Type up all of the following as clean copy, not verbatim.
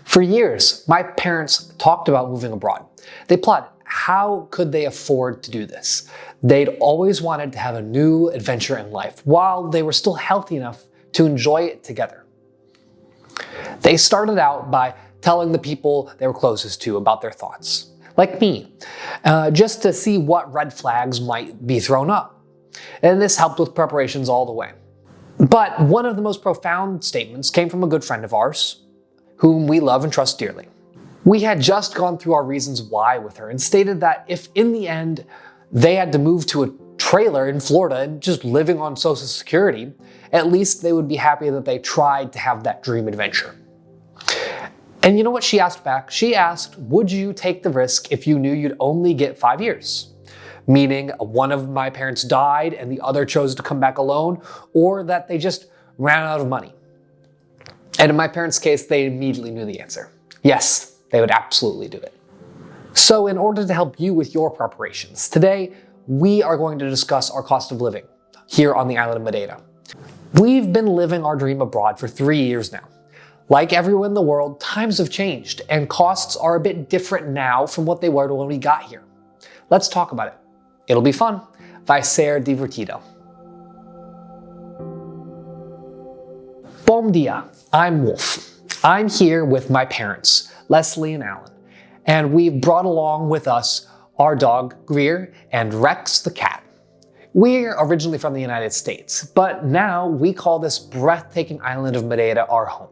For years, my parents talked about moving abroad. They plotted how could they afford to do this. They'd always wanted to have a new adventure in life while they were still healthy enough to enjoy it together. They started out by telling the people they were closest to about their thoughts, like me, just to see what red flags might be thrown up. And this helped with preparations all the way. But one of the most profound statements came from a good friend of ours, whom we love and trust dearly. We had just gone through our reasons why with her and stated that if in the end they had to move to a trailer in Florida and just living on Social Security, at least they would be happy that they tried to have that dream adventure. And you know what she asked back? She asked, would you take the risk if you knew you'd only get 5 years? Meaning one of my parents died and the other chose to come back alone, or that they just ran out of money. And in my parents' case, they immediately knew the answer. Yes, they would absolutely do it. So in order to help you with your preparations, today we are going to discuss our cost of living here on the island of Madeira. We've been living our dream abroad for 3 years now. Like everywhere in the world, times have changed and costs are a bit different now from what they were when we got here. Let's talk about it. It'll be fun. Vai ser divertido. Bom dia, I'm Wolf. I'm here with my parents, Leslie and Alan, and we've brought along with us our dog, Greer, and Rex the cat. We're originally from the United States, but now we call this breathtaking island of Madeira our home.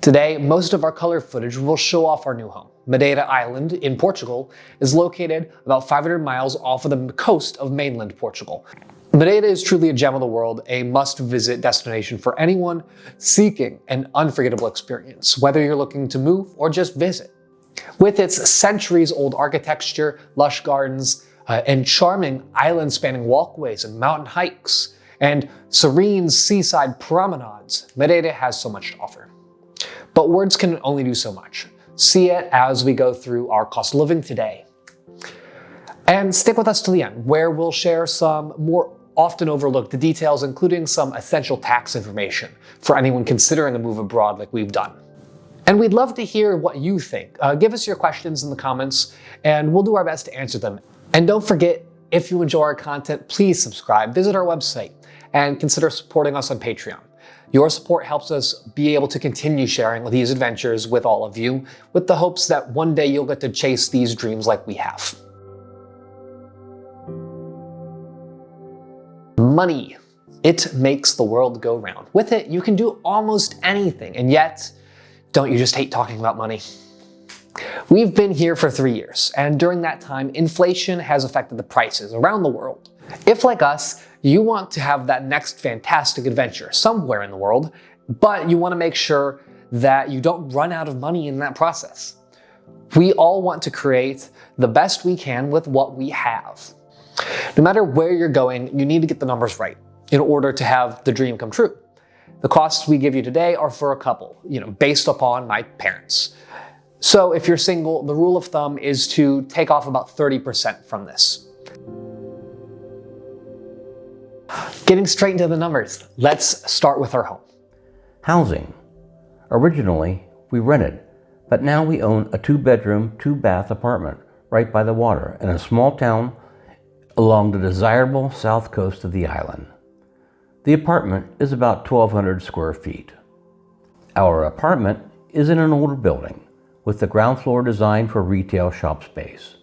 Today, most of our color footage will show off our new home. Madeira Island in Portugal is located about 500 miles off of the coast of mainland Portugal. Madeira is truly a gem of the world, a must-visit destination for anyone seeking an unforgettable experience, whether you're looking to move or just visit. With its centuries-old architecture, lush gardens, and charming island-spanning walkways and mountain hikes, and serene seaside promenades, Madeira has so much to offer. But words can only do so much. See it as we go through our cost of living today. And stick with us to the end, where we'll share some more often overlooked details, including some essential tax information for anyone considering a move abroad like we've done. And we'd love to hear what you think. Give us your questions in the comments, and we'll do our best to answer them. And don't forget, if you enjoy our content, please subscribe, visit our website, and consider supporting us on Patreon. Your support helps us be able to continue sharing these adventures with all of you, with the hopes that one day you'll get to chase these dreams like we have. Money. It makes the world go round. With it, you can do almost anything, and yet, don't you just hate talking about money? We've been here for 3 years, and during that time, inflation has affected the prices around the world. If, like us, you want to have that next fantastic adventure somewhere in the world, but you want to make sure that you don't run out of money in that process. We all want to create the best we can with what we have. No matter where you're going, you need to get the numbers right in order to have the dream come true. The costs we give you today are for a couple, based upon my parents. So if you're single, the rule of thumb is to take off about 30% from this. Getting straight into the numbers, let's start with our home. Housing. Originally, we rented, but now we own a 2-bedroom, 2-bath apartment right by the water in a small town along the desirable south coast of the island. The apartment is about 1,200 square feet. Our apartment is in an older building with the ground floor designed for retail shop space.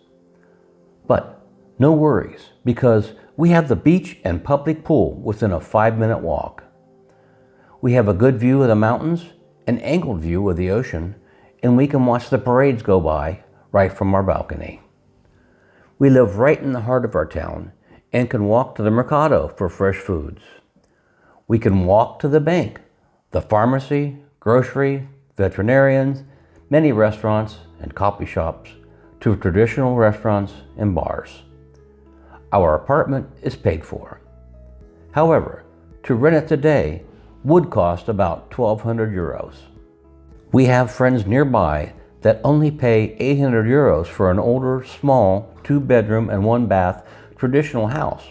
But no worries, because we have the beach and public pool within a 5-minute walk. We have a good view of the mountains, an angled view of the ocean, and we can watch the parades go by right from our balcony. We live right in the heart of our town and can walk to the mercado for fresh foods. We can walk to the bank, the pharmacy, grocery, veterinarians, many restaurants and coffee shops, to traditional restaurants and bars. Our apartment is paid for. However, to rent it today would cost about 1,200 euros. We have friends nearby that only pay 800 euros for an older, small, 2-bedroom and 1-bath traditional house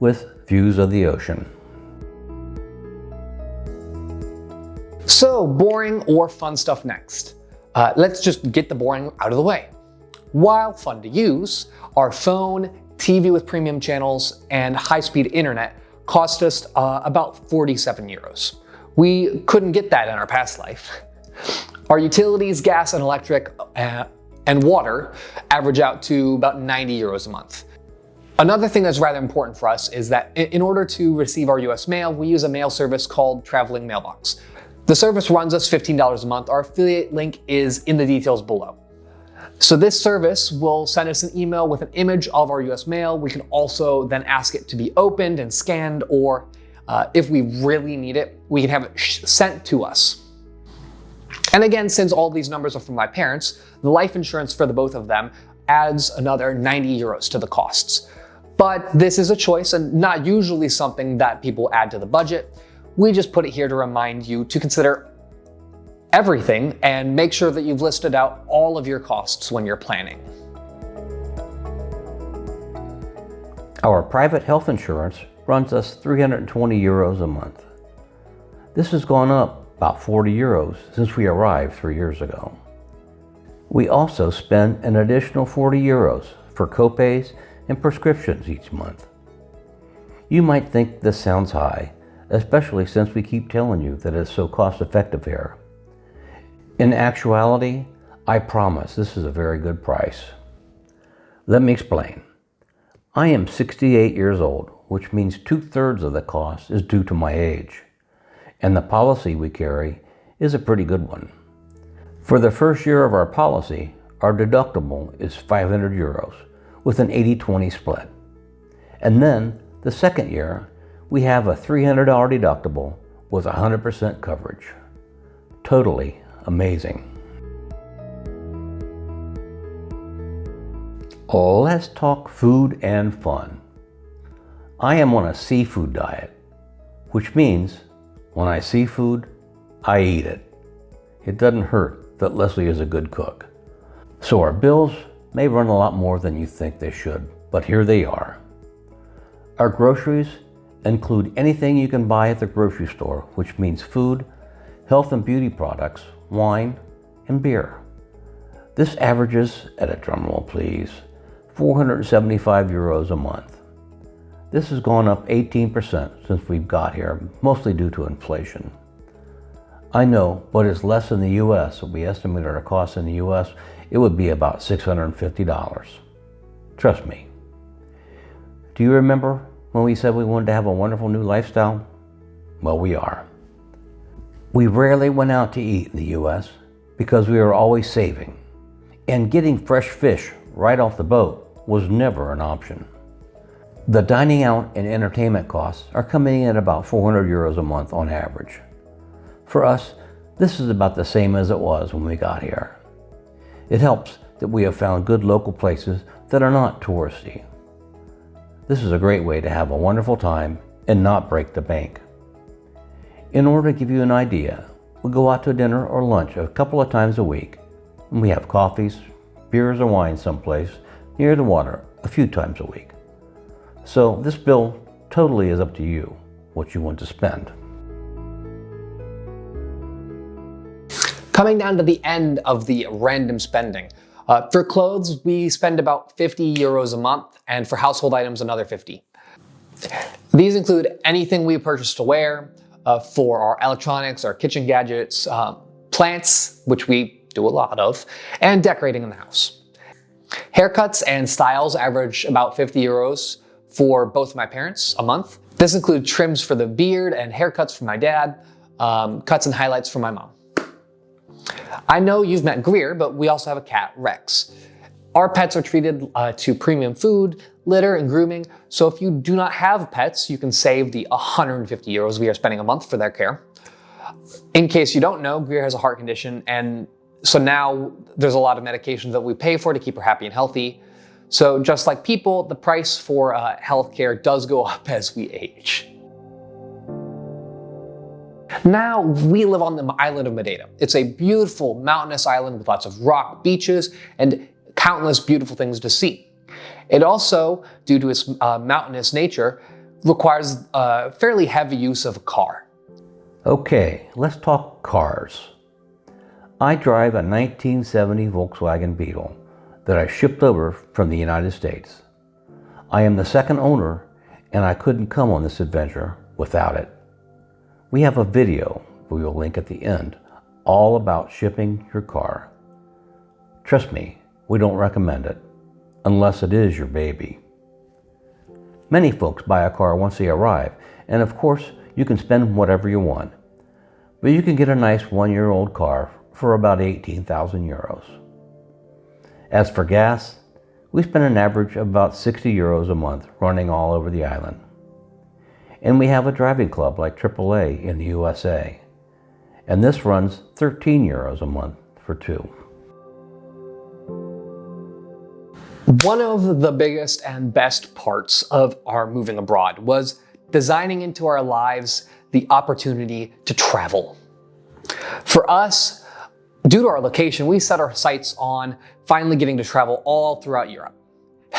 with views of the ocean. So, boring or fun stuff next. Let's just get the boring out of the way. While fun to use, our phone, TV with premium channels, and high-speed internet cost us about 47 euros. We couldn't get that in our past life. Our utilities, gas and electric, and water average out to about 90 euros a month. Another thing that's rather important for us is that in order to receive our US mail, we use a mail service called Traveling Mailbox. The service runs us $15 a month. Our affiliate link is in the details below. So this service will send us an email with an image of our US mail. We can also then ask it to be opened and scanned, or if we really need it, we can have it sent to us. And again, since all these numbers are from my parents, the life insurance for the both of them adds another 90 euros to the costs. But this is a choice and not usually something that people add to the budget. We just put it here to remind you to consider everything and make sure that you've listed out all of your costs when you're planning. Our private health insurance runs us 320 euros a month. This has gone up about 40 euros since we arrived 3 years ago. We also spend an additional 40 euros for copays and prescriptions each month. You might think this sounds high, especially since we keep telling you that it's so cost-effective here. In actuality, I promise this is a very good price. Let me explain. I am 68 years old, which means 2/3 of the cost is due to my age. And the policy we carry is a pretty good one. For the first year of our policy, our deductible is 500 euros with an 80-20 split. And then the second year, we have a $300 deductible with 100% coverage. Totally amazing. Let's talk food and fun. I am on a seafood diet, which means when I see food, I eat it. It doesn't hurt that Leslie is a good cook. So our bills may run a lot more than you think they should, but here they are. Our groceries include anything you can buy at the grocery store, which means food, health and beauty products, wine, and beer. This averages, at a drum roll please, 475 euros a month. This has gone up 18% since we've got here, mostly due to inflation. I know, but it's less in the US. If we estimated our costs in the US, it would be about $650. Trust me. Do you remember when we said we wanted to have a wonderful new lifestyle? Well, we are. We rarely went out to eat in the US because we were always saving. And getting fresh fish right off the boat was never an option. The dining out and entertainment costs are coming in at about 400 euros a month on average. For us, this is about the same as it was when we got here. It helps that we have found good local places that are not touristy. This is a great way to have a wonderful time and not break the bank. In order to give you an idea, we go out to dinner or lunch a couple of times a week, and we have coffees, beers or wine someplace near the water a few times a week. So this bill totally is up to you, what you want to spend. Coming down to the end of the random spending. For clothes, we spend about 50 euros a month, and for household items, another 50. These include anything we purchase to wear, for our electronics, our kitchen gadgets, plants, which we do a lot of, and decorating in the house. Haircuts and styles average about 50 euros for both my parents a month. This includes trims for the beard and haircuts for my dad, cuts and highlights for my mom. I know you've met Greer, but we also have a cat, Rex. Our pets are treated to premium food, litter, and grooming, so if you do not have pets, you can save the 150 euros we are spending a month for their care. In case you don't know, Greer has a heart condition, and so now there's a lot of medications that we pay for to keep her happy and healthy. So just like people, the price for healthcare does go up as we age. Now we live on the island of Madeira. It's a beautiful mountainous island with lots of rock beaches and countless beautiful things to see. It also, due to its mountainous nature, requires a fairly heavy use of a car. Okay, let's talk cars. I drive a 1970 Volkswagen Beetle that I shipped over from the United States. I am the second owner, and I couldn't come on this adventure without it. We have a video we will link at the end all about shipping your car. Trust me, we don't recommend it, unless it is your baby. Many folks buy a car once they arrive, and of course, you can spend whatever you want. But you can get a nice one-year-old car for about 18,000 euros. As for gas, we spend an average of about 60 euros a month running all over the island. And we have a driving club like AAA in the USA. And this runs 13 euros a month for two. One of the biggest and best parts of our moving abroad was designing into our lives the opportunity to travel. For us, due to our location, we set our sights on finally getting to travel all throughout Europe.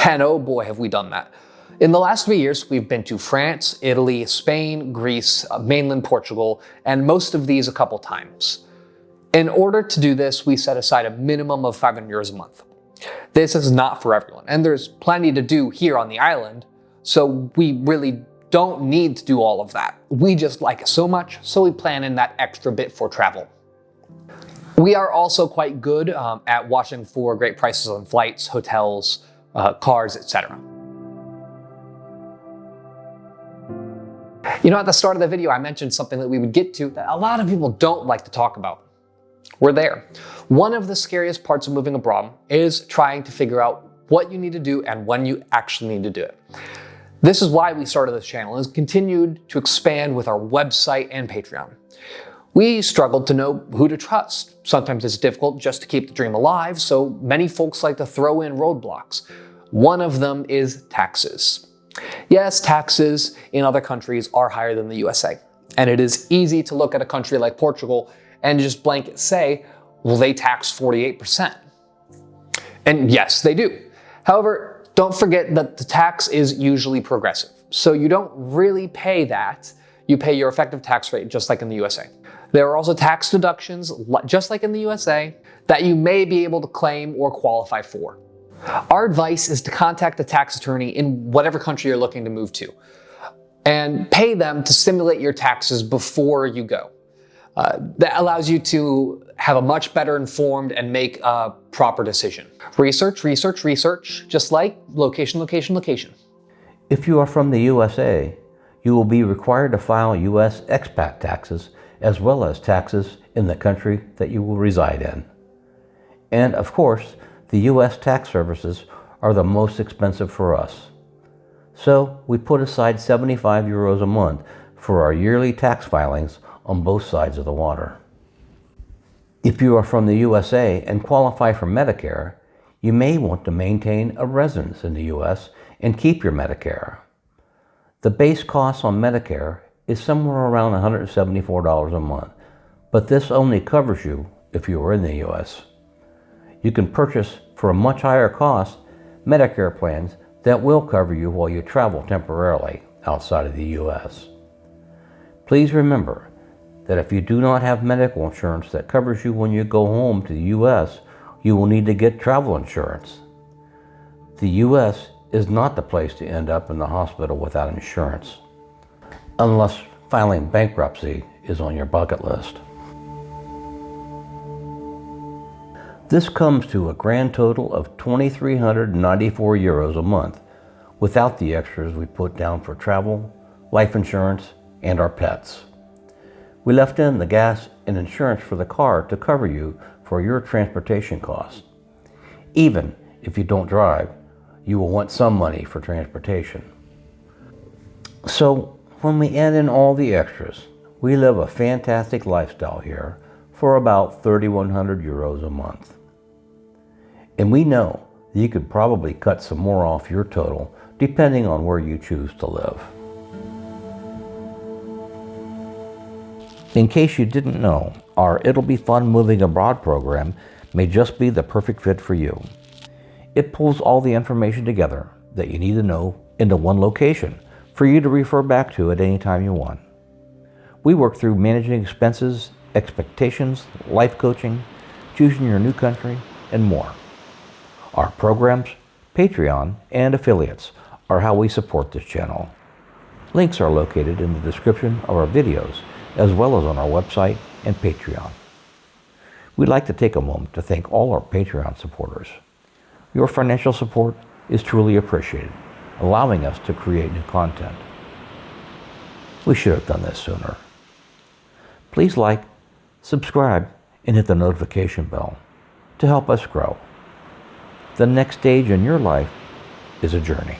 And oh boy, have we done that. In the last 3 years, we've been to France, Italy, Spain, Greece, mainland Portugal, and most of these a couple times. In order to do this, we set aside a minimum of 500 euros a month. This is not for everyone, and there's plenty to do here on the island, so we really don't need to do all of that. We just like it so much, so we plan in that extra bit for travel. We are also quite good at watching for great prices on flights, hotels, cars, etc. You know, at the start of the video, I mentioned something that we would get to that a lot of people don't like to talk about. We're there. One of the scariest parts of moving abroad is trying to figure out what you need to do and when you actually need to do it. This is why we started this channel and has continued to expand with our website and Patreon. We struggled to know who to trust. Sometimes it's difficult just to keep the dream alive, so many folks like to throw in roadblocks. One of them is taxes. Yes, taxes in other countries are higher than the USA, and it is easy to look at a country like Portugal and just blanket say, well, they tax 48%. And yes, they do. However, don't forget that the tax is usually progressive. So you don't really pay that. You pay your effective tax rate just like in the USA. There are also tax deductions, just like in the USA, that you may be able to claim or qualify for. Our advice is to contact a tax attorney in whatever country you're looking to move to and pay them to simulate your taxes before you go. That allows you to have a much better informed and make a proper decision. Research, research, research, just like location, location, location. If you are from the USA, you will be required to file U.S. expat taxes as well as taxes in the country that you will reside in. And of course, the U.S. tax services are the most expensive for us. So we put aside 75 euros a month for our yearly tax filings on both sides of the water. If you are from the USA and qualify for Medicare, you may want to maintain a residence in the US and keep your Medicare. The base cost on Medicare is somewhere around $174 a month, but this only covers you if you are in the US. You can purchase for a much higher cost Medicare plans that will cover you while you travel temporarily outside of the US. Please remember that if you do not have medical insurance that covers you when you go home to the US, you will need to get travel insurance. The US is not the place to end up in the hospital without insurance, unless filing bankruptcy is on your bucket list. This comes to a grand total of 2,394 euros a month, without the extras we put down for travel, life insurance, and our pets. We left in the gas and insurance for the car to cover you for your transportation costs. Even if you don't drive, you will want some money for transportation. So when we add in all the extras, we live a fantastic lifestyle here for about 3,100 euros a month. And we know that you could probably cut some more off your total depending on where you choose to live. In case you didn't know, our It'll Be Fun Moving Abroad program may just be the perfect fit for you. It pulls all the information together that you need to know into one location for you to refer back to at any time you want. We work through managing expenses, expectations, life coaching, choosing your new country, and more. Our programs, Patreon, and affiliates are how we support this channel. Links are located in the description of our videos, as well as on our website and Patreon. We'd like to take a moment to thank all our Patreon supporters. Your financial support is truly appreciated, allowing us to create new content. We should have done this sooner. Please like, subscribe, and hit the notification bell to help us grow. The next stage in your life is a journey.